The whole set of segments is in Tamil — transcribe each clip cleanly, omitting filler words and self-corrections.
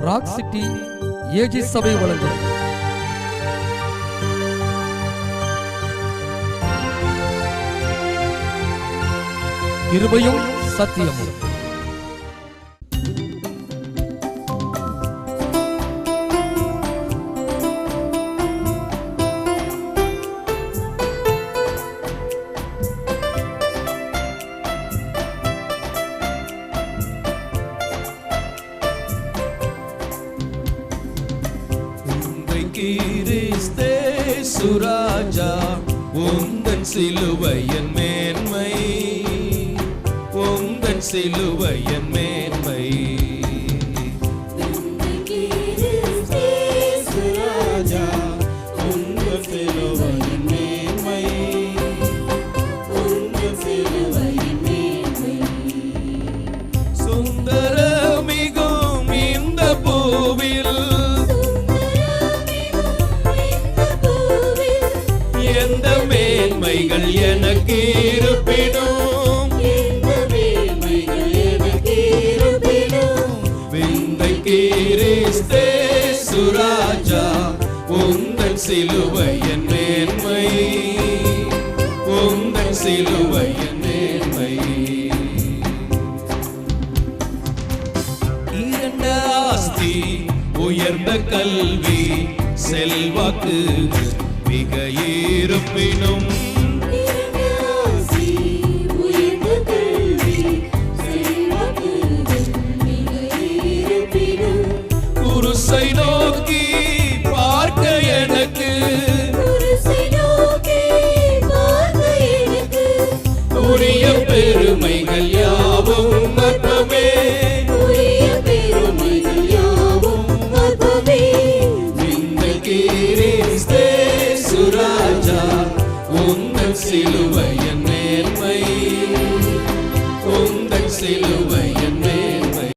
ராக் சிட்டி ஏஜி சபை வழங்கும் கிருபையும் சத்தியமும். சுராஜா உந்தன் சிலுவையின் மேன்மை, உந்தன் சிலுவையின் மேன்மை. சுராஜா உந்தன் சிலுவையின் மேன்மை, உந்தன் சிலுவையின் மேன்மை. சுந்தரமிகும் இந்த பூவில் எந்த மேன்மைகள் எனக்கு இருப்பினும், விந்தை கிறிஸ்தே சுராஜா உந்தன் சிலுவையின் மேன்மை, உந்தன் சிலுவையின் மேன்மை. இரண்ட ஆஸ்தி, உயர்ந்த கல்வி, செல்வாக்கு மிக இருப்பினும், குருசை நோக்கி பார்க்க எனக்கு, உரிய பெருமைகள் யாவும் மட்டுமே, சுராஜா உந்தன் சிலுவையின் மேன்மை, உந்தன் சிலுவையின் மேன்மை.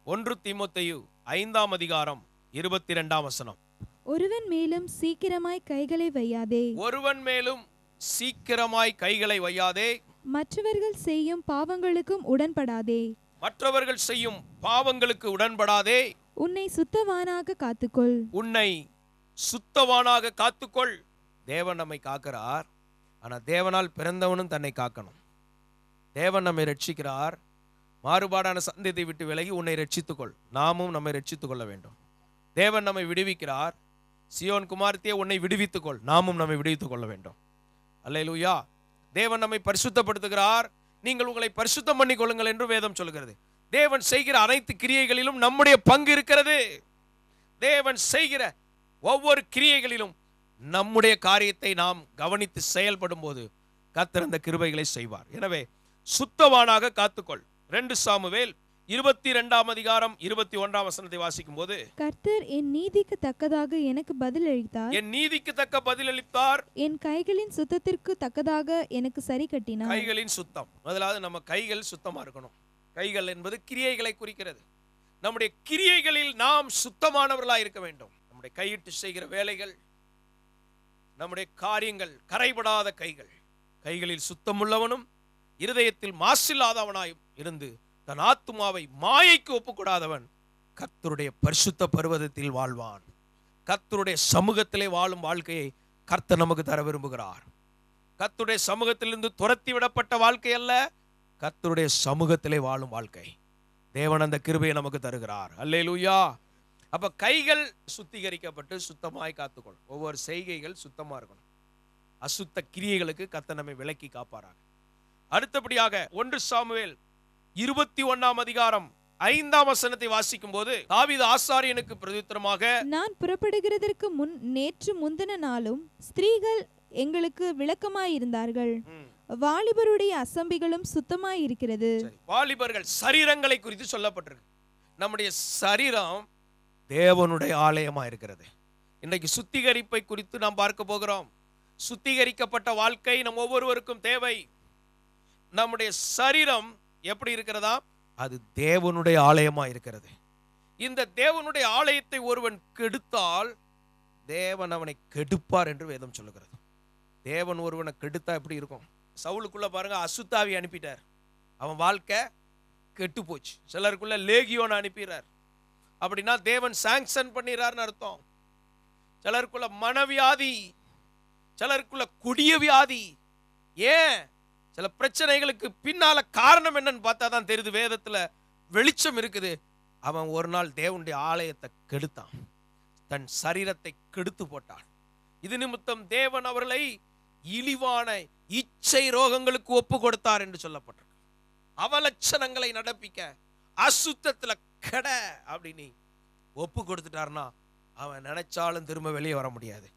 ஒன்று தீமோத்தேயு 5ஆம் அதிகாரம் 22ஆம் வசனம். ஒருவன் மேலும் சீக்கிரமாய் கைகளை வையாதே, ஒருவன் மேலும் சீக்கிரமாய் கைகளை வையாதே, மற்றவர்கள் செய்யும் பாவங்களுக்கும் உடன்படாதே, மற்றவர்கள் செய்யும் பாவங்களுக்கு உடன்படாதே, உன்னை சுத்தவானாக காத்துக்கொள், உன்னை சுத்தவானாக காத்துக்கொள். தேவன் நம்மை காக்கிறார். ஆனா தேவனால் பிறந்தவனும் தன்னை காக்கணும். தேவன் நம்மை ரட்சிக்கிறார். மாறுபாடான சந்ததியை விட்டு விலகி உன்னை ரட்சித்துக்கொள். நாமும் நம்மை ரட்சித்துக் கொள்ள வேண்டும். தேவன் நம்மை விடுவிக்கிறார். சியோன் குமாரத்தியே உன்னை விடுவித்துக்கொள். நாமும் நம்மை விடுவித்துக் கொள்ள வேண்டும். அல்லேலூயா. தேவன் நம்மை பரிசுத்தப்படுத்துகிறார். நீங்கள் உங்களை பரிசுத்தம் பண்ணிக் கொள்ளுங்கள் என்று வேதம் சொல்கிறது. தேவன் செய்கிற அனைத்து கிரியைகளிலும் நம்முடைய பங்கு இருக்கிறது. தேவன் செய்கிற ஒவ்வொரு கிரியைகளிலும் நம்முடைய காரியத்தை நாம் கவனித்து செயல்படும் போது கர்த்தர் அந்த கிருபைகளை செய்வார். எனவே சுத்தவானாக காத்துக்கொள். 2 சாமுவேல் 22ஆம் அதிகாரம் 21ஆம் வசனத்தை வாசிக்கும் போது, கர்த்தர் என் நீதிக்கு தக்கதாக எனக்கு பதில் அளித்தார், என் நீதிக்கு தக்க பதில் அளித்தார், என் கைகளின் சுத்தத்திற்கு தக்கதாக எனக்கு சரி கட்டினார். கைகளின் சுத்தம். முதலாவது நம்ம கைகள் சுத்தமா இருக்கணும். கைகள் என்பது கிரியைகளை குறிக்கிறது. நம்முடைய கிரியைகளில் நாம் சுத்தமானவர்களாக இருக்க வேண்டும். நம்முடைய கையிட்டு செய்கிற வேலைகள், நம்முடைய காரியங்கள் கரைபடாத கைகள். கைகளில் சுத்தமுள்ளவனும் இருதயத்தில் மாசில்லாதவனாயும் இருந்து தன் ஆத்துமாவை மாயைக்கு ஒப்புக்கூடாதவன் கர்த்தருடைய பரிசுத்த பர்வதத்தில் வாழ்வான். கர்த்தருடைய சமூகத்திலே வாழும் வாழ்க்கையை கர்த்தர் நமக்கு தர விரும்புகிறார். கர்த்தருடைய சமூகத்திலிருந்து துரத்தி விடப்பட்ட வாழ்க்கை அல்ல, கர்த்தருடைய சமூகத்திலே வாழும் வாழ்க்கை. தேவன் அந்த கிருபையை நமக்கு தருகிறார். அல்லேலூயா. அப்ப கைகள் சுத்திகரிக்கப்பட்டு சுத்தமாய் காத்துக்கொள். ஒவ்வொரு செய்கைகள் சுத்தமா இருக்கணும். அசுத்த கிரியைகளுக்கு கர்த்தர் நம்மை விலக்கி காப்பாராக. அடுத்தபடியாக 1 சாமுவேல் 21ஆம் அதிகாரம் 5ஆம் வசனத்தை வாசிக்கும் போது, தாவீது ஆசாரியனுக்கு பிரதியுத்தரமாக, நான் புறப்படுகிறதற்கு முன் நேற்று முந்தின நாளும் ஸ்திரீகள் எங்களுக்கு விளக்கமாயிருந்தார்கள், வாலிபருடைய அசம்பிகளும் சுத்தமாய் இருக்கிறது. வாலிபர்கள் சரீரங்களை குறித்து சொல்லப்பட்டிருக்கு. நம்முடைய சரீரம் தேவனுடைய ஆலயமா இருக்கிறது. இன்றைக்கு சுத்திகரிப்பை குறித்து நாம் பார்க்க போகிறோம். சுத்திகரிக்கப்பட்ட வாழ்க்கை நம் ஒவ்வொருவருக்கும் தேவை. நம்முடைய சரீரம் எப்படி இருக்கிறதா? அது தேவனுடைய ஆலயமா இருக்கிறது. இந்த தேவனுடைய ஆலயத்தை ஒருவன் கெடுத்தால் தேவன் அவனை கெடுப்பார் என்று வேதம் சொல்லுகிறது. தேவன் ஒருவனை கெடுத்தா எப்படி இருக்கும்? சவுலுக்குள்ள பாருங்க, அசுத்தாவி அனுப்பிட்டார், அவன் வாழ்க்கை கெட்டு போச்சு. சிலருக்குள்ள லேகியோன் அனுப்பிடுறார், அப்படின்னா தேவன் சாங்ஷன் பண்ணிடுறாருன்னு அர்த்தம். சிலருக்குள்ள மனவியாதி, சிலருக்குள்ள கொடிய வியாதி. ஏன்? சில பிரச்சனைகளுக்கு பின்னால காரணம் என்னன்னு பார்த்தா தான் தெரியுது. வேதத்துல வெளிச்சம் இருக்குது. அவன் ஒரு நாள் தேவனுடைய ஆலயத்தை கெடுத்தான், தன் சரீரத்தை கெடுத்து போட்டான். இது நிமித்தம் தேவன் அவர்களை இழிவான இச்சை ரோகங்களுக்கு ஒப்பு கொடுத்தார் என்று சொல்லப்பட்டிருக்கு. அவலட்சணங்களை நடப்பிக்க, அசுத்தத்துல கெட அப்படின்னு ஒப்பு கொடுத்துட்டார்னா அவன் நினைச்சாலும் திரும்ப வெளியே வர முடியாது.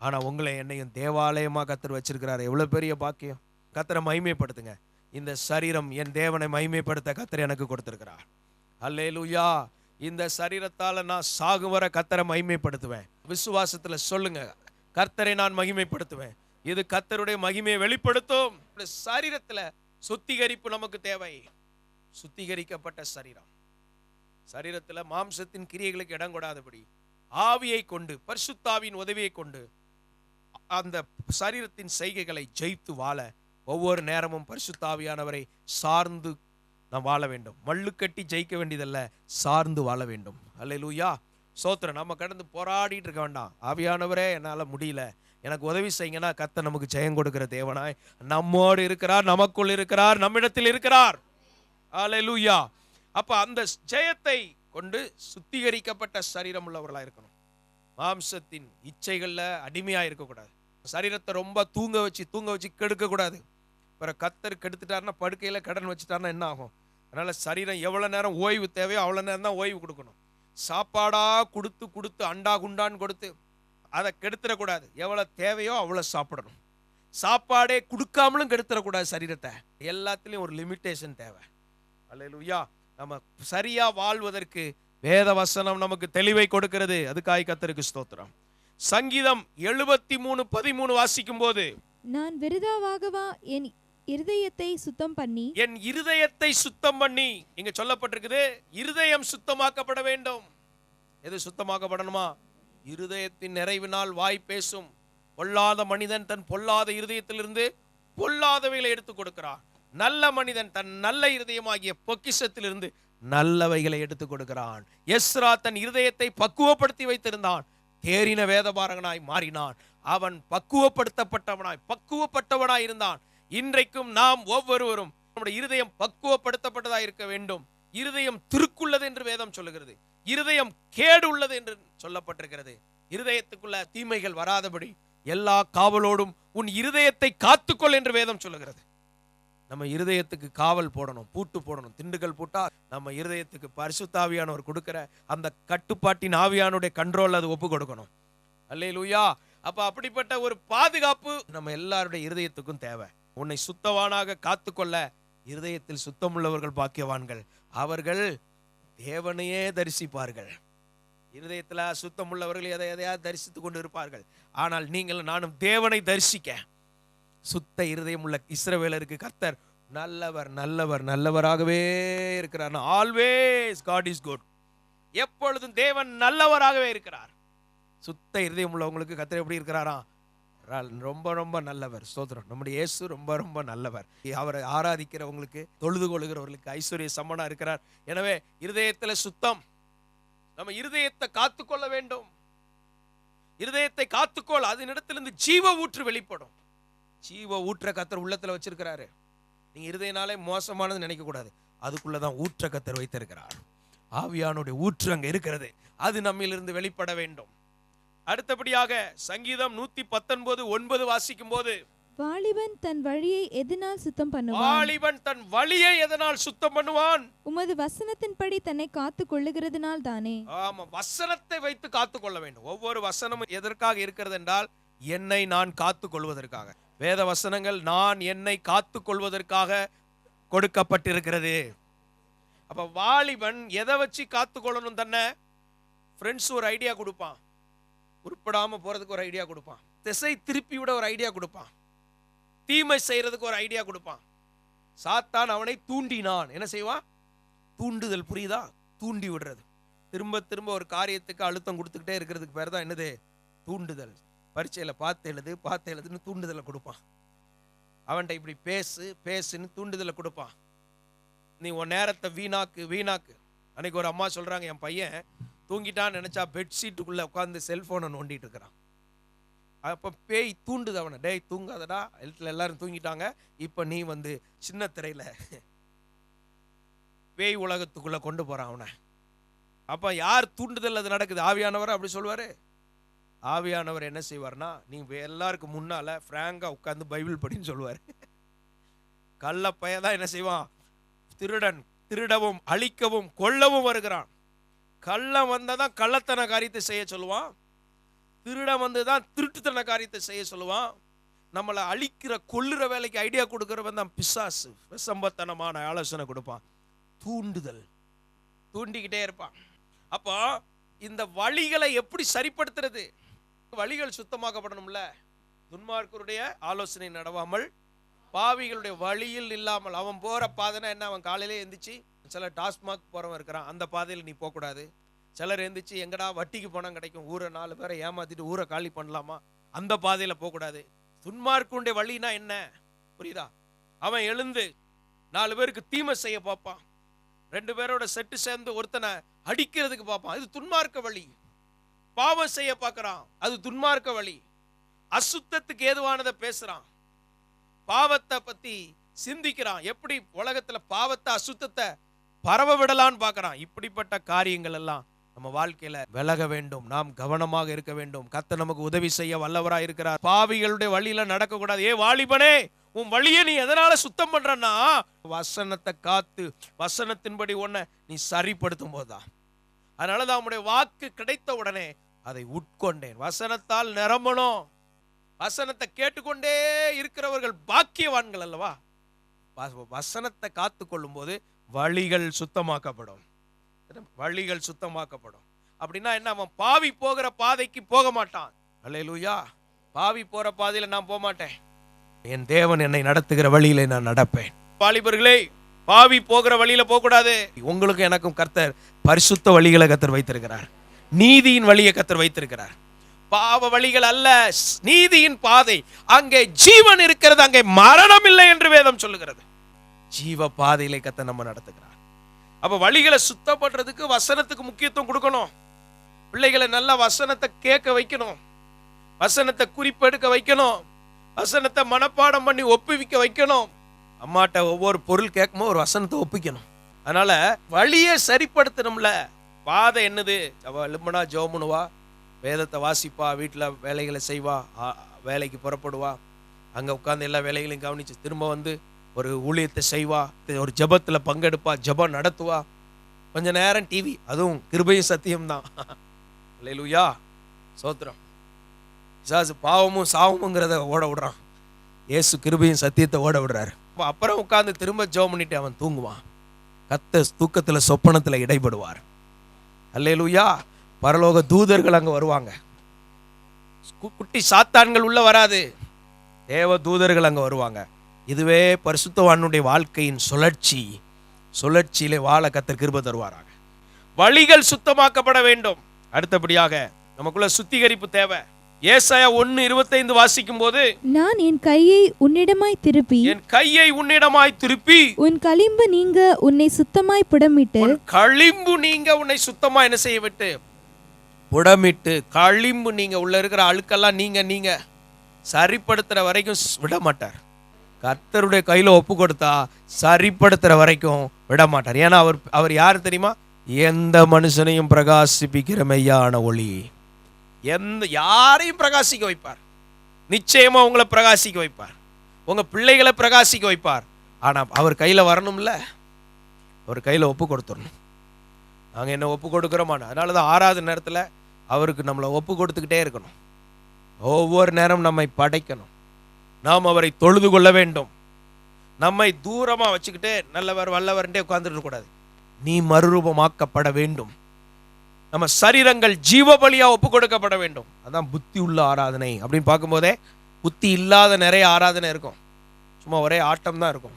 ஆனா உங்களை என்னையும் தேவாலயமா கர்த்தர் வச்சிருக்கிறாரு. எவ்வளவு பெரிய பாக்கியம்! கர்த்தரை மகிமைப்படுத்துங்க. இந்த சரீரம் என் தேவனை மகிமைப்படுத்த கர்த்தர் எனக்கு கொடுத்திருக்கிறார். அல்லேலூயா. இந்த சரீரத்தால நான் சாகும் வரை கர்த்தரை மகிமைப்படுத்துவேன். விசுவாசத்துல சொல்லுங்க, கர்த்தரை நான் மகிமைப்படுத்துவேன். இது கர்த்தருடைய மகிமையை வெளிப்படுத்தும். சரீரத்துல சுத்திகரிப்பு நமக்கு தேவை. சுத்திகரிக்கப்பட்ட சரீரம், சரீரத்துல மாம்சத்தின் கிரியைகளுக்கு இடம் கொடாதபடி ஆவியை கொண்டு, பரிசுத்தாவின் உதவியை கொண்டு அந்த சரீரத்தின் செய்கைகளை ஜெயித்து வாழ ஒவ்வொரு நேரமும் பரிசுத்தாவியானவரை சார்ந்து நாம் வாழ வேண்டும். மல்லு கட்டி ஜெயிக்க வேண்டியதல்ல, சார்ந்து வாழ வேண்டும். அல்லேலூயா. சோத்திரம். நம்ம கடந்து போராடிட்டு இருக்க வேண்டாம். ஆவியானவரே என்னால முடியல, எனக்கு உதவி செய்யுங்கன்னா கர்த்தர் நமக்கு ஜெயம் கொடுக்கிற தேவனாய் நம்மோடு இருக்கிறார், நமக்குள் இருக்கிறார், நம்மிடத்தில் இருக்கிறார். அல்லேலூயா. அப்ப அந்த ஜெயத்தை கொண்டு சுத்திகரிக்கப்பட்ட சரீரம் உள்ளவர்களா இருக்கணும். மாம்சத்தின் இச்சைகள்ல அடிமையா இருக்கக்கூடாது. சரீரத்தை ரொம்ப தூங்க வச்சு கெடுக்க கூடாது. கர்த்தர் கெடுத்துட்டாருன்னா, படுக்கையில கடன் வச்சுட்டாருன்னா என்ன ஆகும்? அதனால சரீரம் எவ்வளவு நேரம் ஓய்வு தேவையோ அவ்வளவு நேரம் தான் ஓய்வு கொடுக்கணும். சாப்பாடா கொடுத்து அண்டா குண்டான்னு கொடுத்து அதை கெடுத்துடக்கூடாது. எவ்வளவு தேவையோ அவ்வளவு சாப்பிடணும். சாப்பாடே கொடுக்காமலும் கெடுத்துடக்கூடாது சரீரத்தை. எல்லாத்துலயும் ஒரு லிமிட்டேஷன் தேவை. அல்லேலூயா. நம்ம சரியா வாழ்வதற்கு வேத வசனம் நமக்கு தெளிவை கொடுக்கிறது. அதுக்காக கர்த்தருக்கு ஸ்தோத்திரம். சங்கீதம் 73:13 வாசிக்கும் போது, நான் விருதாவாகவா என் இருதயத்தை சுத்தம் பண்ணி, என் இருதயத்தை சுத்தம் பண்ணி, இங்க சொல்லப்பட்டிருக்குது இருதயம் சுத்தமாக்கப்பட வேண்டும். எது சுத்தமாக்கப்படணுமா? இருதயத்தின் நிறைவினால் வாய் பேசும். பொல்லாத மனிதன் தன் பொல்லாத இருதயத்திலிருந்து பொல்லாதவைகளை எடுத்து கொடுக்கிறான். நல்ல மனிதன் தன் நல்ல இருதயமாகிய பொக்கிஷத்திலிருந்து நல்லவைகளை எடுத்து கொடுக்கிறான். எஸ்ரா தன் இருதயத்தை பக்குவப்படுத்தி வைத்திருந்தான். தேறின வேதபாரகனாய் மாறினான். அவன் பக்குவப்பட்டவனாய் இருந்தான். இன்றைக்கும் நாம் ஒவ்வொருவரும் நம்முடைய இருதயம் பக்குவப்படுத்தப்பட்டதாக இருக்க வேண்டும். இருதயம் திருக்குள்ளது என்று வேதம் சொல்லுகிறது. இருதயம் கேடு உள்ளது என்று சொல்லப்பட்டிருக்கிறது. இருதயத்துக்குள்ள தீமைகள் வராதபடி எல்லா காவலோடும் உன் இருதயத்தை காத்துக்கொள் என்று வேதம் சொல்லுகிறது. நம்ம இருதயத்துக்கு காவல் போடணும், பூட்டு போடணும். திண்டுகள் பூட்டா நம்ம இருதயத்துக்கு பரிசுத்த ஆவியானவர் கொடுக்கிற அந்த கட்டுப்பாட்டின் ஆவியானுடைய கண்ட்ரோல் அது ஒப்பு கொடுக்கணும். அல்லேலூயா. அப்ப அப்படிப்பட்ட ஒரு பாதுகாப்பு நம்ம எல்லாருடைய இருதயத்துக்கும் தேவை. உன்னை சுத்தவானாக காத்துக்கொள்ள இருதயத்தில் சுத்தமுள்ளவர்கள் பாக்கியவான்கள், அவர்கள் தேவனையே தரிசிப்பார்கள். இருதயத்துல சுத்தமுள்ளவர்கள் எதையாவது தரிசித்துக் கொண்டு இருப்பார்கள். ஆனால் நீங்கள் நானும் தேவனை தரிசிக்க சுத்த இருதயம் உள்ள இஸ்ரவேலருக்கு கர்த்தர் நல்லவராகவே இருக்கிறார். Always God is good. எப்பொழுதும் தேவன் நல்லவராகவே இருக்கிறார். சுத்த இருதயம் உள்ளவங்களுக்கு கர்த்தர் எப்படி இருக்கிறாரா? ரொம்ப நல்லவர். ஸ்தோத்திரம். நம்முடைய இயேசு ரொம்ப நல்லவர். அவரை ஆராதிக்கிறவங்களுக்கு, தொழுது கொள்கிறவர்களுக்கு ஐஸ்வர்ய சம்மனா இருக்கிறார். எனவே இருதயத்துல சுத்தம். நம்ம இருதயத்தை காத்துக்கொள்ள வேண்டும். இருதயத்தை காத்துக்கொள், அதனிடத்திலிருந்து ஜீவ ஊற்று வெளிப்படும். ஜீவ ஊற்ற கர்த்தர் உள்ளத்துல வச்சிருக்கிறாரு. நீங்க இருதயனாலே மோசமானது நினைக்க கூடாது. அதுக்குள்ளதான் ஊற்ற கர்த்தர் வைத்திருக்கிறார். ஆவியானுடைய ஊற்று அங்க இருக்கிறது. அது நம்மிலிருந்து வெளிப்பட வேண்டும். அடுத்தபடியாக சங்கீதம் 119:9 வாசிக்கும் போது, வாலிபன் தன் வழியை எதனால் சுத்தம் பண்ணுவான்? வாலிபன் தன் வழியை எதனால் சுத்தம் பண்ணுவான்? உமது வசனத்தின்படி தன்னை காத்து கொள்ளுகிறதுனால் தானே. ஆமா, வசனத்தை வைத்து காத்துக் கொள்ள வேண்டும். ஒவ்வொரு வசனமும் எதற்காக இருக்கிறது என்றால், என்னை நான் காத்துக் கொள்வதற்காக. வேத வசனங்கள் நான் என்னை காத்துக் கொள்வதற்காக கொடுக்கப்பட்டிருக்கிறது. அப்ப வாலிபன் எதை வச்சு காத்துக்கொள்ளணும்? தன்னை ஃப்ரெண்ட்ஸ் ஒரு ஐடியா கொடுப்பான், உருப்படாம போறதுக்கு ஒரு ஐடியா கொடுப்பான், திசை திருப்பி விட ஒரு ஐடியா கொடுப்பான், தீமை செய்யறதுக்கு ஒரு ஐடியா கொடுப்பான். சாத்தான் அவனை தூண்டினான். என்ன செய்வான்? தூண்டுதல். புரியுதா? தூண்டி விடுறது. திரும்ப திரும்ப ஒரு காரியத்துக்கு அழுத்தம் கொடுத்துக்கிட்டே இருக்கிறதுக்கு பேர் தான் என்னது? தூண்டுதல். பரீட்சையில் பார்த்து எழுதுன்னு தூண்டுதலை கொடுப்பான். அவன்கிட்ட இப்படி பேசுன்னு தூண்டுதலை கொடுப்பான். நீ உன் நேரத்தை வீணாக்கு. அன்னைக்கு ஒரு அம்மா சொல்கிறாங்க, என் பையன் தூங்கிட்டான்னு நினச்சா பெட்ஷீட்டுக்குள்ளே உட்காந்து செல்ஃபோனை நோண்டிட்டு இருக்கிறான். அப்போ பேய் தூண்டுது அவனை, டேய் தூங்காதடா, எல்லாரும் தூங்கிட்டாங்க, இப்போ நீ வந்து சின்ன திரையில் பேய் உலகத்துக்குள்ளே கொண்டு போகிறான் அவனை. அப்போ யார் தூண்டுதல் அது நடக்குது? ஆவியானவர் அப்படி சொல்லுவார். ஆவியானவர் என்ன செய்வார்னா, நீ எல்லாருக்கும் முன்னால் ஃப்ராங்காக உட்காந்து பைபிள் படின்னு சொல்லுவார். கள்ள பையன் தான் என்ன செய்வான்? திருடன் திருடவும் அழிக்கவும் கொல்லவும் வருகிறான். கள்ளம் வந்தால் கள்ளத்தன காரியத்தை செய்ய சொல்லுவான். திருடன் வந்து தான் திருட்டுத்தன காரியத்தை செய்ய சொல்லுவான். நம்மளை அழிக்கிற கொல்லுற வேலைக்கு ஐடியா கொடுக்குறவன் தான் பிசாசு. விசம்பத்தனமான ஆலோசனை கொடுப்பான். தூண்டுதல், தூண்டிக்கிட்டே இருப்பான். அப்போ இந்த வழிகளை எப்படி சரிப்படுத்துறது? வழிகள் சுத்தமாக்கப்படணும்ல. துன்மார்க்கருடைய ஆலோசனை நடவாமல் பாவிகளுடைய வழியில் இல்லாமல். அவன் போகிற பாதைனா என்ன? அவன் காலையிலே எந்திரிச்சு, சில டாஸ்மாக் போகிறவன் இருக்கிறான், அந்த பாதையில் நீ போகக்கூடாது. சிலர் எந்திரிச்சு, எங்கடா வட்டிக்கு பணம் கிடைக்கும், ஊரை 4 பேரை ஏமாத்திட்டு ஊரை காலி பண்ணலாமா, அந்த பாதையில் போகக்கூடாது. துன்மார்க்கருடைய வழினா என்ன புரியுதா? அவன் எழுந்து 4 பேருக்கு தீமை செய்ய பார்ப்பான். 2 பேரோட செட்டு சேர்ந்து ஒருத்தனை அடிக்கிறதுக்கு பார்ப்பான். இது துன்மார்க்க வழி. பாவம் செய்ய பார்க்கறான், அது துன்மார்க்க வழி. அசுத்தத்துக்கு ஏதுவானதை பேசுறான், பாவத்தை பத்தி சிந்திக்கிறான், எப்படி உலகத்துல பாவத்தை அசுத்தத்தை பரவ விடலான்னு பார்க்கறான். இப்படிப்பட்ட காரியங்கள் எல்லாம் நம்ம வாழ்க்கையில விலக வேண்டும். நாம் கவனமாக இருக்க வேண்டும். கர்த்தர் நமக்கு உதவி செய்ய வல்லவராய் இருக்கிறார். பாவிகளுடைய வழியில நடக்க கூடாது. ஏ வாலிபனே, உன் வழியை நீ எதனால சுத்தம் பண்றன்னா, வசனத்தை காத்து வசனத்தின்படி உன்னை நீ சரிப்படுத்தும் போதுதான். அதனாலதான் நம்முடைய வாக்கு கிடைத்த உடனே அதை உட்கொண்டேன். வசனத்தால் நிரம்பணும். வசனத்தை கேட்டுக்கொண்டே இருக்கிறவர்கள் பாக்கியவான்கள் அல்லவா? வசனத்தை காத்து கொள்ளும் போது வழிகள் சுத்தமாக்கப்படும். வழிகள் சுத்தமாக்கப்படும். அப்படின்னா என்ன? அவன் பாவி போகிற பாதைக்கு போக மாட்டான். அல்லேலூயா. பாவி போற பாதையில நான் போக மாட்டேன். என் தேவன் என்னை நடத்துகிற வழியில நான் நடப்பேன். வாலிபர்களே, பாவி போகிற வழியில போக கூடாது. உங்களுக்கும் எனக்கும் கர்த்தர் பரிசுத்த வழிகளை கர்த்தர் வைத்திருக்கிறார். நீதியின் வழியை கர்த்தர் வைத்திருக்கிறார். பாவ வழிகள் அல்ல, நீதியின் பாதை. அங்கே ஜீவன் இருக்கிறது, அங்கே மரணம் இல்லை என்று வேதம் சொல்லுகிறது. ஜீவ பாதையிலே கர்த்தர் நம்ம நடத்துகிறார். அப்ப வழிகளை சுத்தப்படுறதுக்கு வசனத்துக்கு முக்கியத்துவம் கொடுக்கணும். பிள்ளைகளை நல்ல வசனத்தை கேட்க வைக்கணும், வசனத்தை குறிப்பெடுக்க வைக்கணும், வசனத்தை மனப்பாடம் பண்ணி ஒப்புவிக்க வைக்கணும். அம்மாட்ட ஒவ்வொரு பொருள் கேட்கும்போது ஒரு வசனத்தை ஒப்பிக்கணும். அதனால வழியை சரிப்படுத்தணும்ல. பாதை என்னது? அவ லிம்பனா ஜோமுனுவா, வேதத்தை வாசிப்பா, வீட்டில் வேலைகளை செய்வா, வேலைக்கு புறப்படுவா, அங்கே உட்காந்து எல்லா வேலைகளையும் கவனிச்சு திரும்ப வந்து ஒரு ஊழியத்தை செய்வா, ஒரு ஜபத்தில் பங்கெடுப்பா, ஜபம் நடத்துவா, கொஞ்ச நேரம் டிவி, அதுவும் கிருபையும் சத்தியம்தான். அல்லேலூயா, சோத்திரம். பிசாசு பாவமும் சாவமுங்கிறத ஓட விடுறான், இயேசு கிருபையும் சத்தியத்தை ஓட விடுறாரு. அப்புறம் உட்காந்து திரும்ப ஜெபம் பண்ணிட்டு அவன் தூங்குவான். கர்த்தர் தூக்கத்தில் சொப்பனத்தில் இடைபடுவார். அல்லேலூயா. பரலோக தூதர்கள் அங்கே வருவாங்க. குட்டி சாத்தான்கள் உள்ள வராது, தேவ தூதர்கள் அங்கே வருவாங்க. இதுவே பரிசுத்தவானுடைய வாழ்க்கையின் சுழற்சியிலே வாழ கர்த்தர் கிருபை தருவாராக. வழிகள் சுத்தமாக்கப்பட வேண்டும். அடுத்தபடியாக நமக்குள்ள சுத்திகரிப்பு தேவை. ஏசாயா 1:25 வாசிக்கும் போது, நான் என் கையை உன்னிடமாய் திருப்பி உன் களிம்பு நீங்க உன்னை சுத்தமாய் புடமிட்டு, உன்னை சுத்தமா என்ன செய்ய விட்டு புடமிட்டு, களிம்பு நீங்க உள்ள இருக்கிற அழுக்கெல்லாம் நீங்க சரிப்படுத்துற வரைக்கும் விட மாட்டார். கர்த்தருடைய கையில ஒப்பு கொடுத்தா சரிப்படுத்துற வரைக்கும் விட மாட்டார். ஏன்னா அவர் யாரு தெரியுமா? எந்த மனுஷனையும் பிரகாசிப்பிக்கிற மெய்யான ஒளி. யாரையும் பிரகாசிக்க வைப்பார். நிச்சயமா உங்களை பிரகாசிக்க வைப்பார், உங்க பிள்ளைகளை பிரகாசிக்க வைப்பார். ஆனா அவர் கையில வரணும்ல, அவர் கையில ஒப்பு கொடுத்துடணும். நாங்க என்ன ஒப்பு கொடுக்கிறோமான? அதனாலதான் 6வது நேரத்துல அவருக்கு நம்மளை ஒப்பு கொடுத்துக்கிட்டே இருக்கணும். ஒவ்வொரு நேரம் நம்மை படைக்கணும். நாம் அவரை தொழுது கொள்ள வேண்டும். நம்மை தூரமா வச்சுக்கிட்டே நல்லவர் வல்லவர்ன்றே உட்கார்ந்துட்டு கூடாது. நீ மறுரூபமாக்கப்பட வேண்டும். நம்ம சரீரங்கள் ஜீவ பலியா ஒப்பு கொடுக்கப்பட வேண்டும். அதான் புத்தி உள்ள ஆராதனை. அப்படின்னு பார்க்கும்போதே புத்தி இல்லாத நிறைய ஆராதனை இருக்கும், சும்மா ஒரே ஆட்டம் தான் இருக்கும்.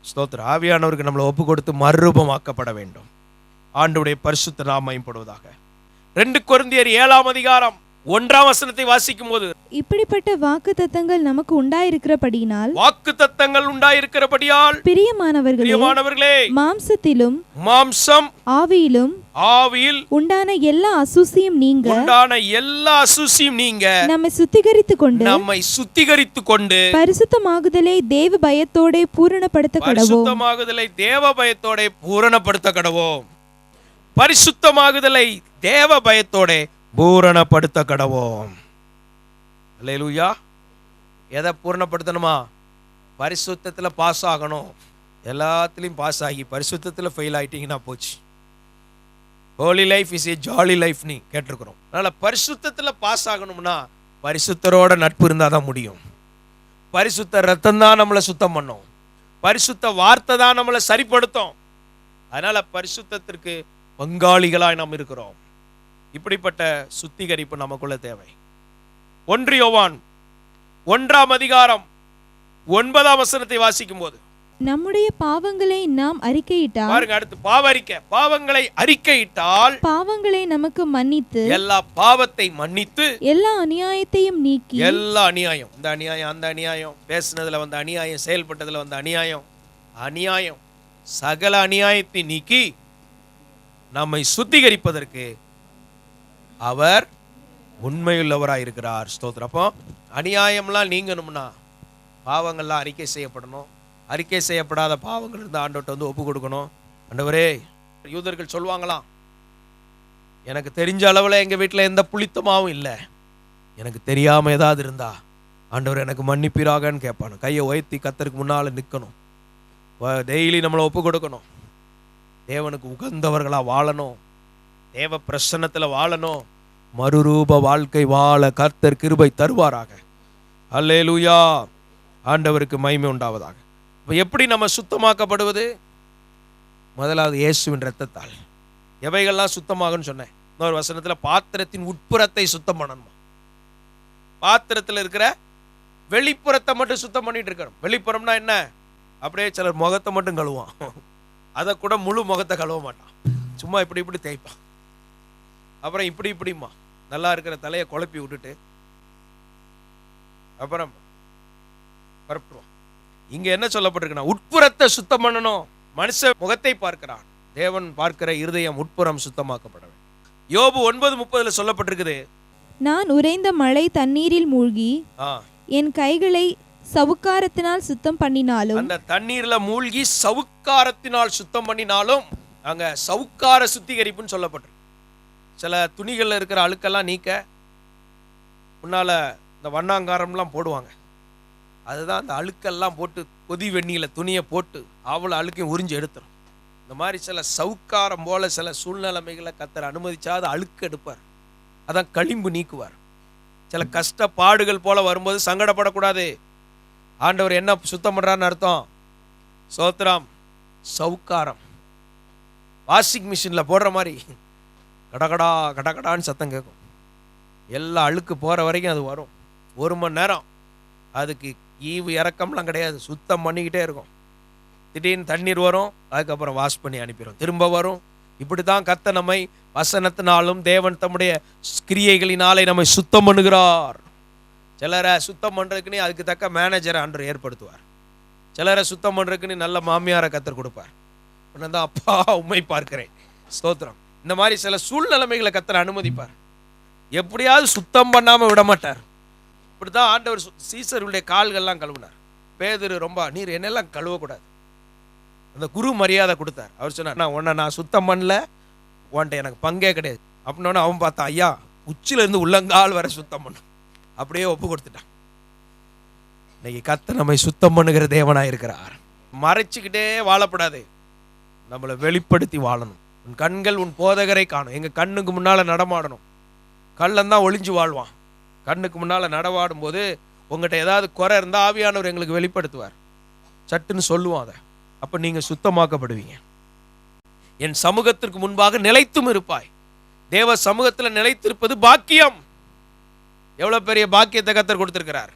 ஸ்தோத்திரம். ஆவியானவருக்கு நம்மளை ஒப்பு கொடுத்து மறுரூபமாக்கப்பட வேண்டும். ஆண்டவருடைய பரிசுத்த நாமம் மகிமைப்படுவதாக. 2 கொரிந்தியர் 7ஆம் அதிகாரம் 1ஆம் வசனத்தை வாசிக்கும் போது, இப்படிப்பட்ட வாக்குத்தத்தங்கள் நமக்கு உண்டாயிருக்கிறபடியினால் வாக்குத்தத்தங்கள் உண்டாயிருக்கிறபடியால் பிரியமானவர்களே, மாம்சத்திலும் மாம்சம் ஆவியில் உண்டான எல்லா அசுசியும் நீங்க நம்மை சுத்திகரித்துக் கொண்டு பரிசுத்தமாகுதலை தேவ பயத்தோட பூரணப்படுத்த கடவோம். பரிசுத்தமாகுதலை தேவ பயத்தோட பூரணப்படுத்த கடவோம். அல்லேலூயா. எதை பூரணப்படுத்தணுமா? பரிசுத்தத்துல பாஸ் ஆகணும். எல்லாத்துலயும் பாஸ் ஆகி பரிசுத்தத்துல ஃபெயில் ஆயிட்டீங்கன்னா போச்சு. Holi life is a jolly life நீ கேட்டிருக்கிறோம். அதனால பரிசுத்தத்துல பாஸ் ஆகணும்னா பரிசுத்தரோட நட்பு இருந்தாதான் முடியும். பரிசுத்த ரத்தம் தான் நம்மளை சுத்தம் பண்ணும். பரிசுத்த வார்த்தை தான் நம்மளை சரிப்படுத்தும். அதனால பரிசுத்தத்திற்கு பங்காளிகளாய் நாம் இருக்கிறோம். இப்படிப்பட்ட சுத்திகரிப்பு நமக்குள்ள தேவை. 1 யோவான் 1ஆம் அதிகாரம் 9ஆம் வசனத்தை வாசிக்கும் போது, நம்முடைய பாவங்களை நாம் அறிக்கையிட்டால், பாருங்க அடுத்து பாவங்களை அறிக்கையிட்டால் பாவங்களை நமக்கு மன்னித்து, எல்லா பாவத்தை மன்னித்து, எல்லா அநியாயத்தையும் நீக்கி, எல்லா அநியாயம், இந்த அநியாயம் அந்த அநியாயம், பேசுனதுல வந்த அநியாயம், செயல்பட்டதுல வந்த அநியாயம் சகல அநியாயத்தை நீக்கி நம்மை சுத்திகரிப்பதற்கு அவர் உண்மையுள்ளவராயிருக்கிறார். ஸ்தோத்திரம். அப்போ அநியாயம்லாம் நீங்கணும்னா பாவங்கள்லாம் அறிக்கை செய்யப்படணும். அறிக்கை செய்யப்படாத பாவங்கள் இருந்து ஆண்டவர்கிட்ட வந்து ஒப்பு கொடுக்கணும். ஆண்டவரே, யூதர்கள் சொல்லுவாங்களாம், எனக்கு தெரிஞ்ச அளவில் எங்கள் வீட்டில் எந்த புளித்தமாவும் இல்லை, எனக்கு தெரியாமல் ஏதாவது இருந்தா ஆண்டவர் எனக்கு மன்னிப்பீராகன்னு கேட்பானு. கையை உயர்த்தி கர்த்தருக்கு முன்னால் நிற்கணும். டெய்லி நம்மளை ஒப்பு கொடுக்கணும். தேவனுக்கு உகந்தவர்களாக வாழணும். தேவ பிரசன்னத்தில் வாழணும். மறுரூப வாழ்க்கை வாழ கர்த்தர் கிருபை தருவாராக. அல்லேலூயா. ஆண்டவருக்கு மகிமை உண்டாவதாக. இப்போ எப்படி நம்ம சுத்தமாக்கப்படுவது? முதலாவது இயேசுவின் இரத்தத்தால். எவைகள்லாம் சுத்தமாகும்னு சொன்னேன். இன்னொரு வசனத்தில் பாத்திரத்தின் உட்புறத்தை சுத்தம் பண்ணணுமா? பாத்திரத்தில் இருக்கிற வெளிப்புறத்தை மட்டும் சுத்தம் பண்ணிட்டு இருக்கணும். வெளிப்புறம்னா என்ன? அப்படியே சிலர் முகத்தை மட்டும் கழுவான், அதை கூட முழு முகத்தை கழுவ மாட்டான். சும்மா இப்படி தேய்ப்பான். அப்புறம் இப்படிமா நல்லா இருக்கிற தலையை குழப்பி விட்டுட்டு அப்புறம் பரப்புவான். இங்க என்ன சொல்லப்பட்டிருக்குன்னா, உட்புறத்தை சுத்தம் பண்ணணும். மனுஷ முகத்தை பார்க்கிறான், தேவன் பார்க்கிற இருதயம் உட்புறம் சுத்தமாக்கப்பட வேண்டும். யோபு 9:30 சொல்லப்பட்டிருக்குது, நான் உறைந்த மழை தண்ணீரில் மூழ்கி என் கைகளை சவுக்காரத்தினால் சுத்தம் பண்ணினாலும், அந்த தண்ணீர்ல மூழ்கி சவுக்காரத்தினால் சுத்தம் பண்ணினாலும், அங்க சவுக்கார சுத்திகரிப்புன்னு சொல்லப்பட்டிருக்கு. சில துணிகள்ல இருக்கிற அழுக்கெல்லாம் நீக்க முன்னால இந்த வண்ணாங்காரம்லாம் போடுவாங்க. அதுதான் அந்த அழுக்கெல்லாம் போட்டு கொதி வெந்நில துணியை போட்டு அவ்வளோ அழுக்கையும் உறிஞ்சு எடுத்துரும். இந்த மாதிரி சில சவுக்காரம் போல சில சூழ்நிலைமைகளை கர்த்தர் அனுமதிச்சாது அழுக்கு எடுப்பார். அதான் களிம்பு நீக்குவார். சில கஷ்டப்பாடுகள் போல வரும்போது சங்கடப்படக்கூடாது. ஆண்டவர் என்ன சுத்தம் பண்றான்னு அர்த்தம்? சோத்ராம் சவுக்காரம். வாஷிங் மிஷின்ல போடுற மாதிரி கடகடா கடகடான்னு சத்தம் கேட்கும். எல்லா அழுக்கு போற வரைக்கும் அது வரும். 1 மணி நேரம் அதுக்கு ஈவு இறக்கம்லாம் கிடையாது, சுத்தம் பண்ணிக்கிட்டே இருக்கும். திடீர்னு தண்ணீர் வரும், அதுக்கப்புறம் வாஷ் பண்ணி அனுப்பிடும், திரும்ப வரும். இப்படி தான் கர்த்தர் நம்மை வசனத்தினாலும் தேவன் தம்முடைய கிரியைகளினாலே நம்மை சுத்தம் பண்ணுகிறார். சிலரை சுத்தம் பண்ணுறதுக்குன்னு அதுக்கு தக்க மேனேஜரை ஆண்டவர் ஏற்படுத்துவார். சிலரை சுத்தம் பண்ணுறதுக்குன்னு நல்ல மாமியாரை கர்த்தர் கொடுப்பார். தான் அப்பா உண்மை பார்க்கிறேன், ஸ்தோத்திரம். இந்த மாதிரி சில சூழ்நிலைமைகளை கர்த்தர் அனுமதிப்பார். எப்படியாவது சுத்தம் பண்ணாமல் விட மாட்டார். இப்படிதான் ஆண்டவர் சீசருடைய கால்கள்லாம் கழுவினார். பேதுரு ரொம்ப, நீர் என்னெல்லாம் கழுவக்கூடாது, அந்த குரு மரியாதை கொடுத்தார். அவர் சொன்னார், நான் சுத்தம் பண்ணல, உன்ட்ட எனக்கு பங்கே கிடையாது அப்படின்னோன்னு அவன் பார்த்தான், ஐயா உச்சிலேருந்து உள்ளங்கால் வர சுத்தம் பண்ண, அப்படியே ஒப்பு கொடுத்துட்டான். இன்னைக்கு கர்த்தர் நம்மை சுத்தம் பண்ணுகிற தேவனாக இருக்கிறார். மறைச்சிக்கிட்டே வாழப்படாது, நம்மளை வெளிப்படுத்தி வாழணும். உன் கண்கள் உன் போதகரை காணும். எங்கள் கண்ணுக்கு முன்னால் நடமாடணும். கள்ளந்தான் ஒளிஞ்சு வாழ்வான். கண்ணுக்கு முன்னால் நடவாடும் போது உங்கள்கிட்ட ஏதாவது குறை இருந்தால் ஆவியானவர் எங்களுக்கு வெளிப்படுத்துவார், சட்டுன்னு சொல்லுவோம். அதை அப்போ நீங்கள் சுத்தமாக்கப்படுவீங்க. என் சமூகத்திற்கு முன்பாக நிலைத்தும் இருப்பாய். தேவ சமூகத்தில் நிலைத்திருப்பது பாக்கியம். எவ்வளோ பெரிய பாக்கியத்தை கர்த்தர் கொடுத்திருக்கிறார்.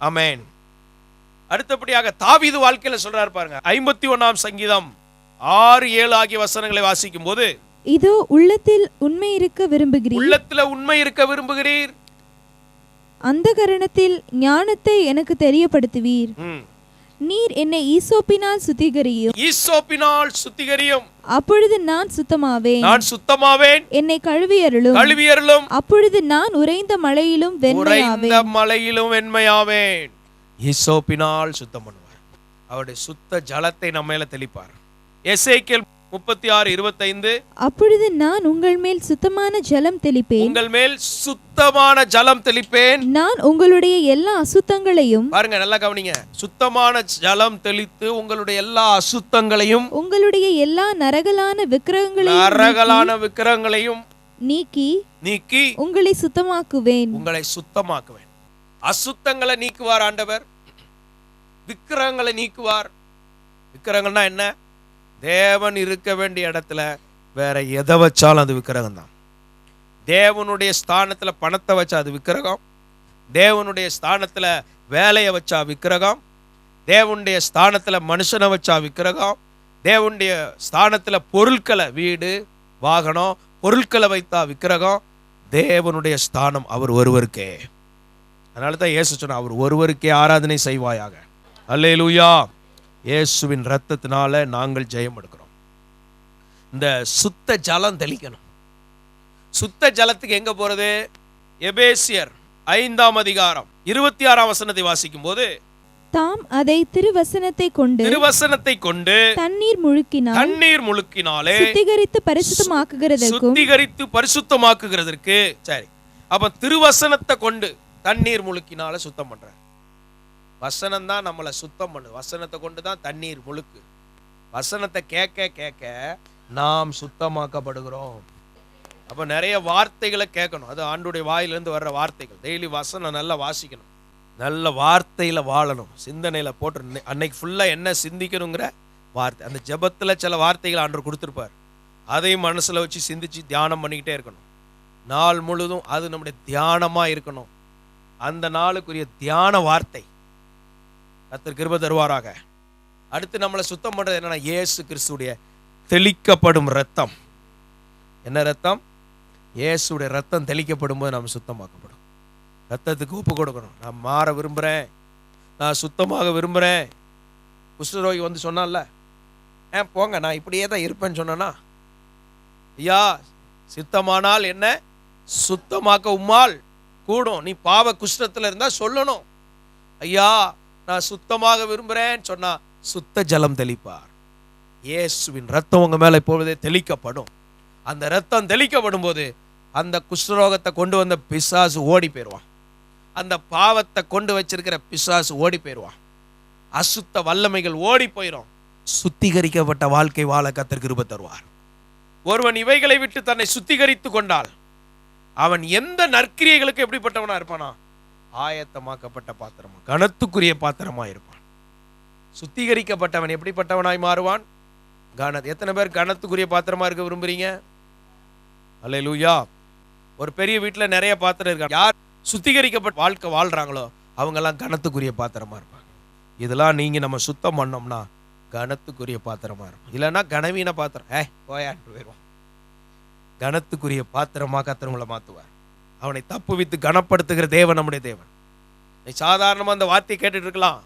ஆமென். அடுத்தபடியாக தாவீது வாழ்க்கையில் சொல்றார் பாருங்க. 51ஆம் சங்கீதம் 6, 7 ஆகிய வசனங்களை வாசிக்கும் போது, இதோ உள்ளத்தில் உண்மை இருக்க விரும்புகிறீர். உள்ளத்துல உண்மை இருக்க விரும்புகிறீர். அந்த கரணத்தில் ஞானத்தை எனக்கு தெரியப்படுத்துவீர். நீர் என்னை ஈசோப்பினால் சுத்திகரியும். ஈசோப்பினால் சுத்திகரியும். அப்பொழுது நான் சுத்தமாவேன். நான் சுத்தமாவேன். என்னை கழுவியருளும். கழுவியருளும். அப்பொழுது நான் உறைந்த மலையிலும் வெண்மையாவேன். உறைந்த மலையிலும் வெண்மையாவேன். ஈசோப்பினால் சுத்தம் பண்ணுவார். அவருடைய சுத்த ஜலத்தை நம்ம மேல தெளிப்பார். எசேக்கியேல் 36:25. அப்பொழுது நான் உங்கள் மேல் சுத்தமான ஜலம் தெளிப்பேன். உங்கள் மேல் சுத்தமான ஜலம் தெளிப்பேன். நான் உங்களுடைய எல்லா அசுத்தங்களையும், பாருங்க நல்லா கவனிங்க, சுத்தமான ஜலம் தெளித்து உங்களுடைய எல்லா அசுத்தங்களையும், உங்களுடைய எல்லா நரகலான விக்கிரகங்களையும் நீக்கி உங்களை சுத்தமாக்குவேன். உங்களை சுத்தமாக்குவேன். அசுத்தங்களை நீக்குவார் ஆண்டவர். விக்கிரகங்களை நீக்குவார். விக்கிரகங்கள்னா என்ன? தேவன் இருக்க வேண்டிய இடத்துல வேற எதை வச்சாலும் அது விக்கிரகம் தான். தேவனுடைய ஸ்தானத்துல பணத்தை வச்சா அது விக்கிரகம். தேவனுடைய ஸ்தானத்துல வேலையை வச்சா விக்கிரகம். தேவனுடைய ஸ்தானத்துல மனுஷனை வச்சா விக்கிரகம். தேவனுடைய ஸ்தானத்துல பொருட்களை, வீடு வாகனம் பொருட்களை வைத்தா விக்கிரகம். தேவனுடைய ஸ்தானம் அவர் ஒருவருக்கே. அதனால தான் இயேசு சொன்னார், அவர் ஒருவருக்கே ஆராதனை செய்வாயாக. அல்லேலூயா. இயேசுவின் இரத்தத்தினால நாங்கள் ஜெயம் எடுக்கிறோம். இந்த சுத்த ஜலம் தெளிக்கணும். சுத்த ஜலத்துக்கு எங்க போறது? எபேசியர் 5:26 வாசிக்கும் போது, தாம் அதை திருவசனத்தை கொண்டு தண்ணீர் முழுக்கினாலே சுத்திகரித்து பரிசுத்தமாக்குகிறதற்கு. சரி, அப்ப திருவசனத்தை கொண்டு தண்ணீர் முழுக்கினால சுத்தம் பண்ற. வசனம் தான் நம்மளை சுத்தம் பண்ணு. வசனத்தை கொண்டு தான் தண்ணீர் முழுக்கு. வசனத்தை கேட்க கேட்க நாம் சுத்தமாக்கப்படுகிறோம். அப்ப நிறைய வார்த்தைகளை கேட்கணும். அது ஆண்டுடைய வாயிலிருந்து வர்ற வார்த்தைகள். டெய்லி வசனம் நல்லா வாசிக்கணும். நல்ல வார்த்தையில வாழணும். சிந்தனையில போட்டு அன்னைக்கு ஃபுல்லா என்ன சிந்திக்கணுங்கிற வார்த்தை. அந்த ஜெபத்துல சில வார்த்தைகள் ஆண்டவர் கொடுத்திருப்பார். அதையும் மனசுல வச்சு சிந்திச்சு தியானம் பண்ணிக்கிட்டே இருக்கணும். நாள் முழுதும் அது நம்முடைய தியானமா இருக்கணும். அந்த நாளுக்குரிய தியான வார்த்தை கர்த்தர் கிருபை தருவாராக. அடுத்து நம்மளை சுத்தம் பண்றது என்னன்னா, இயேசு கிறிஸ்துடைய தெளிக்கப்படும் ரத்தம். என்ன ரத்தம்? இயேசுடைய ரத்தம் தெளிக்கப்படும் போது நம்ம சுத்தமாக்கப்படும். ரத்தத்துக்கு ஒப்பு கொடுக்கணும். நான் மாற விரும்புறேன், நான் சுத்தமாக விரும்புறேன். குஷ்டரோகி வந்து சொன்னான்ல, போங்க நான் இப்படியே தான் இருப்பேன்னு சொன்னா, ஐயா சித்தமானால் என்ன சுத்தமாக்க உம்மால் கூடும். நீ பாவ குஷ்டத்துல இருந்தா சொல்லணும், ஐயா நான் சுத்தமாக விரும்புறேன்னு சொன்னா சுத்த ஜலம் தெளிப்பார். இயேசுவின் ரத்தம் உங்க மேல இப்பொழுதே தெளிக்கப்படும். அந்த ரத்தம் தெளிக்கப்படும் போது அந்த குஷ்டரோகத்தை கொண்டு வந்த பிசாசு ஓடி போயிடுவான். அந்த பாவத்தை கொண்டு வச்சிருக்கிற பிசாசு ஓடி போயிடுவான். அசுத்த வல்லமைகள் ஓடி போயிடும். சுத்திகரிக்கப்பட்ட வாழ்க்கை வாழ கர்த்தர் கிருபை தருவார். ஒருவன் இவைகளை விட்டு தன்னை சுத்திகரித்து கொண்டால் அவன் எந்த நற்கிரியைகளுக்கு எப்படிப்பட்டவனா இருப்பானா? ஆயத்தமாக்கப்பட்ட பாத்திரமா, கனத்துக்குரிய பாத்திரமா இருப்பான். சுத்திகரிக்கப்பட்டவன் எப்படிப்பட்டவனாய் மாறுவான்? எத்தனை பேர் கனத்துக்குரிய பாத்திரமா இருக்க விரும்புறீங்க? அல்லேலூயா. ஒரு பெரிய வீட்டுல நிறைய பாத்திரம் இருக்காங்க. யார் சுத்திகரிக்கப்பட்ட வாழ்க்கை வாழ்றாங்களோ அவங்க எல்லாம் கனத்துக்குரிய பாத்திரமா இருப்பாங்க. இதெல்லாம் நீங்க நம்ம சுத்தம் பண்ணோம்னா கனத்துக்குரிய பாத்திரமா இருக்கும். இல்லைன்னா கனவீன பாத்திரம் போயான்னு போயிடுவான். கனத்துக்குரிய பாத்திரமா கர்த்தர் மாத்துவார். அவனை தப்புவித்து கனப்படுத்துகிற தேவன் நம்முடைய தேவன். நீ சாதாரணமா அந்த வார்த்தையை கேட்டுட்டு இருக்கலாம்.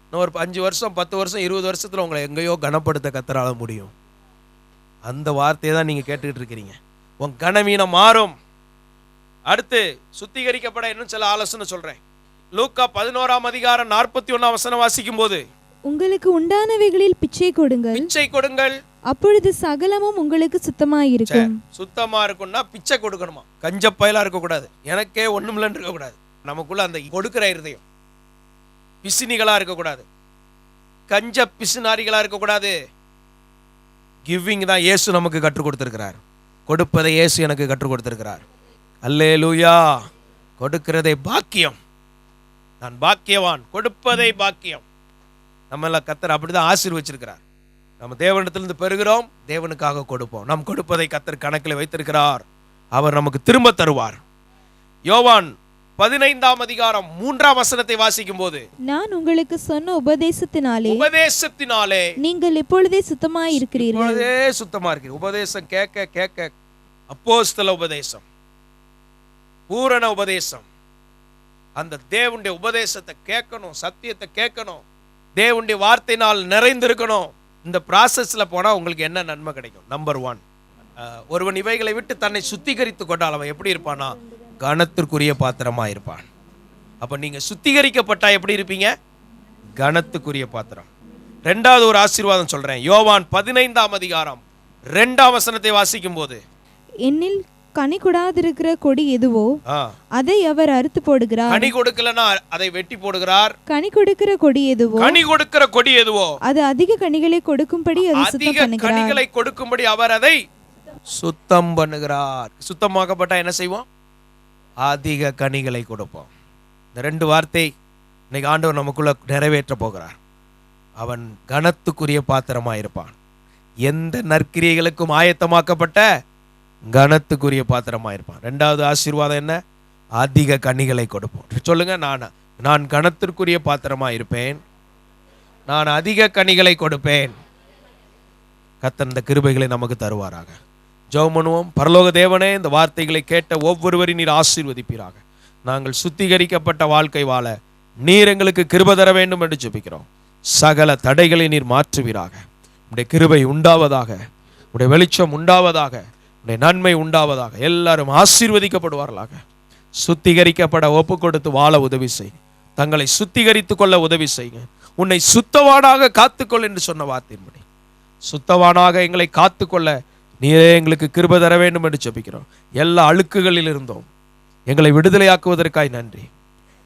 இன்னும் ஒரு 5 வருஷம் 10 வருஷம் 20 வருஷத்துல உங்களை எங்கேயோ கனப்படுத்த கர்த்தரால முடியும். அந்த வார்த்தையை தான் நீங்க கேட்டுக்கிட்டு இருக்கிறீங்க. உன் கனவீனம் மாறும். அடுத்து சுத்திகரிக்கப்பட இன்னும் சில ஆலோசனை சொல்றேன். லூக்கா 11:41 வாசிக்கும் போது, உங்களுக்கு உண்டானவைகளில் பிச்சை கொடுங்கள், அப்பொழுது சகலமும் உங்களுக்கு சுத்தமாயிருக்கும். சுத்தமா இருக்கும்னா பிச்சை கொடுக்கணுமா? கஞ்ச பயலா இருக்க கூடாது. எனக்கே ஒண்ணுமில்லன்னு இருக்க கூடாது. நமக்குள்ள அந்த கொடுக்கிற இருதயம். பிசினிகளா இருக்க கூடாது. கஞ்ச பிசுநாரிகளா இருக்க கூடாது. கிவிங் தான் இயேசு நமக்கு கற்றுக் கொடுத்திருக்கிறார். கொடுப்பதை இயேசு எனக்கு கற்றுக் கொடுத்திருக்கிறார். அல்லேலூயா. கொடுக்கிறதை பாக்கியம். நான் பாக்கியவான், கொடுப்பதை பாக்கியம். நம்ம கர்த்தர் அப்படிதான் ஆசீர்வச்சிருக்கிறார். நம்ம தேவனிடத்திலிருந்து பெறுகிறோம், தேவனுக்காக கொடுப்போம். நாம் கொடுப்பதை கர்த்தர் கணக்கில் வைத்திருக்கிறார். அவர் நமக்கு திரும்ப தருவார். யோவான் 15ஆம் அதிகாரம் 3ஆம் வசனத்தை வாசிக்கும் போது, நான் உங்களுக்கு சொன்ன உபதேசத்தினாலே நீங்கள் இப்பொழுதே சுத்தமாய் இருக்கிறீர்கள். இப்பொழுதே சுத்தமா இருக்கு. உபதேசம் கேட்க கேட்க, அப்போஸ்தல உபதேசம், பூரண உபதேசம், அந்த தேவனுடைய உபதேசத்தை கேட்கணும், சத்தியத்தை கேட்கணும், தேவனுடைய வார்த்தையினால் நிறைந்திருக்கணும். இந்த ப்ராசஸ்ல போனா உங்களுக்கு என்ன நன்மை கிடைக்கும்? நம்பர் 1, ஒருவன் இவைகளை விட்டு தன்னை சுத்திகரித்து கொண்டால் அவன் எப்படி இருப்பானா? கனத்திற்குரிய பாத்திரமா இருப்பான். அப்ப நீங்க சுத்திகரிக்கப்பட்டா எப்படி இருப்பீங்க? கனத்துக்குரிய பாத்திரம். 2வது ஒரு ஆசீர்வாதம் சொல்றேன். யோவான் 15ஆம் அதிகாரம் 2ஆம் வசனத்தை வாசிக்கும் போது, என்னில் கனி கொடாதிருக்கிற கொடி எதுவோ அதை அவர் அறுத்து போடுகிறார். கனி கொடுக்கலனா அதை வெட்டி போடுகிறார். கனி கொடுக்கிற கொடி எதுவோ, கனி கொடுக்கிற கொடி எதுவோ அது அதிக கனிகளை கொடுக்கும்படி அதை சுத்தம் அதிக பண்ணுகிறார். கனிகளை கொடுக்கும்படி அவர் அதை சுத்தம் பண்ணுகிறார். சுத்தமாக்கப்பட்டா என்ன செய்வோம்? அதிக கனிகளை கொடுப்போம். இந்த 2 வார்த்தை இன்னைக்கு ஆண்டவர் நமக்குள்ள நிறைவேற்ற போகிறார். அவன் கனத்துக்குரிய பாத்திரமா இருப்பான். எந்த நற்கிரியைகளுக்கும் ஆயத்தமாக்கப்பட்ட கனத்துக்குரிய பாத்திரமா இருப்பான். 2வது ஆசீர்வாதம் என்ன? அதிக கனிகளை கொடுப்போம். சொல்லுங்க, நான் கனத்திற்குரிய பாத்திரமா இருப்பேன், நான் அதிக கனிகளை கொடுப்பேன். கர்த்தர் இந்த கிருபைகளை நமக்கு தருவாராக. ஜெபம் பண்ணுவோம். பரலோக தேவனே, இந்த வார்த்தைகளை கேட்ட ஒவ்வொருவரையும் நீர் ஆசீர்வதிப்பீராக. நாங்கள் சுத்திகரிக்கப்பட்ட வாழ்க்கை வாழ நீர் எங்களுக்கு கிருபை தர வேண்டும் என்று ஜெபிக்கிறோம். சகல தடைகளை நீர் மாற்றுவீராக. உடைய கிருபை உண்டாவதாக, உடைய வெளிச்சம் உண்டாவதாக, உடைய நன்மை உண்டாவதாக. எல்லாரும் ஆசீர்வதிக்கப்படுவார்களாக. சுத்திகரிக்கப்பட ஒப்பு கொடுத்து வாழ உதவி செய். தங்களை சுத்திகரித்துக் கொள்ள உதவி செய்யுங்க. உன்னை சுத்தவானாக காத்துக்கொள் என்று சொன்ன வார்த்தையின்படி சுத்தவானாக எங்களை காத்துக்கொள்ள நீரே எங்களுக்கு கிருபை தர வேண்டும் என்று ஜெபிக்கிறோம். எல்லா அழுக்குகளில் இருந்தோம் எங்களை விடுதலையாக்குவதற்காய் நன்றி.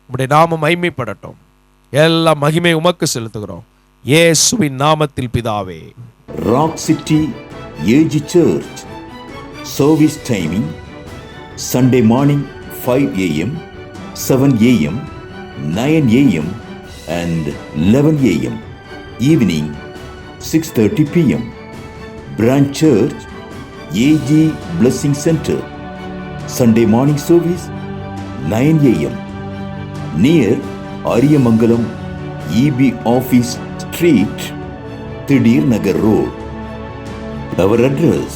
உம்முடைய நாமம் மகிமைப்படட்டும். எல்லா மகிமை உமக்கு செலுத்துகிறோம் இயேசுவின் நாமத்தில் பிதாவே. Rock city AG church service timing Sunday morning 5 a.m., 7 a.m., 9 a.m. and 11 a.m. Evening 6:30 p.m. Branch Church AG Blessing Center. Sunday morning service 9 a.m. near Ariyamangalam EB Office Street, Thidir Nagar Road. Our address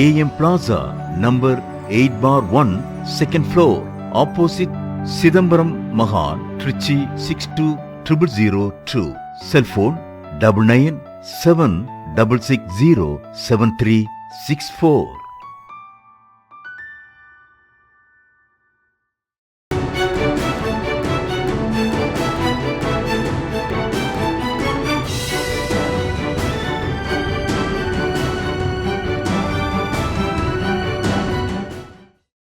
AM Plaza, number 8/1, second floor, opposite Sidambaram Mahal, Trichy 620002. Cell phone 99 7 660 7364.